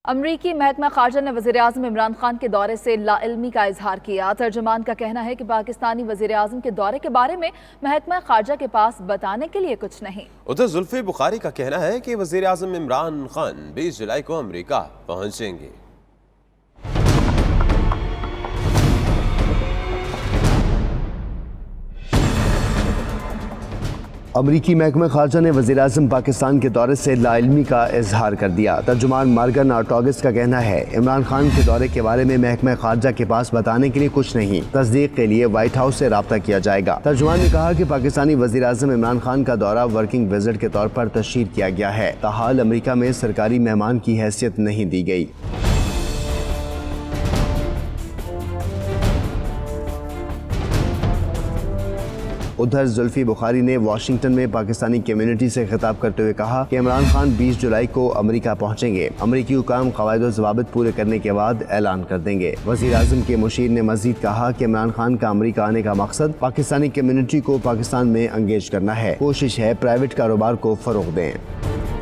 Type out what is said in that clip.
امریکی محکمہ خارجہ نے وزیراعظم عمران خان کے دورے سے لا علمی کا اظہار کیا۔ ترجمان کا کہنا ہے کہ پاکستانی وزیراعظم کے دورے کے بارے میں محکمہ خارجہ کے پاس بتانے کے لیے کچھ نہیں۔ ادھر زلفی بخاری کا کہنا ہے کہ وزیراعظم عمران خان 20 جولائی کو امریکہ پہنچیں گے۔ امریکی محکمہ خارجہ نے وزیراعظم پاکستان کے دورے سے لا علمی کا اظہار کر دیا۔ ترجمان مارگن آرٹاگس کا کہنا ہے عمران خان کے دورے کے بارے میں محکمہ خارجہ کے پاس بتانے کے لیے کچھ نہیں، تصدیق کے لیے وائٹ ہاؤس سے رابطہ کیا جائے گا۔ ترجمان نے کہا کہ پاکستانی وزیراعظم عمران خان کا دورہ ورکنگ وزٹ کے طور پر تشہیر کیا گیا ہے، تاحال امریکہ میں سرکاری مہمان کی حیثیت نہیں دی گئی۔ ادھر زلفی بخاری نے واشنگٹن میں پاکستانی کمیونٹی سے خطاب کرتے ہوئے کہا کہ عمران خان 20 جولائی کو امریکہ پہنچیں گے۔ امریکی حکام قواعد و ضوابط پورے کرنے کے بعد اعلان کر دیں گے۔ وزیر اعظم کے مشیر نے مزید کہا کہ عمران خان کا امریکہ آنے کا مقصد پاکستانی کمیونٹی کو پاکستان میں انگیج کرنا ہے، کوشش ہے پرائیویٹ کاروبار کو فروغ دیں۔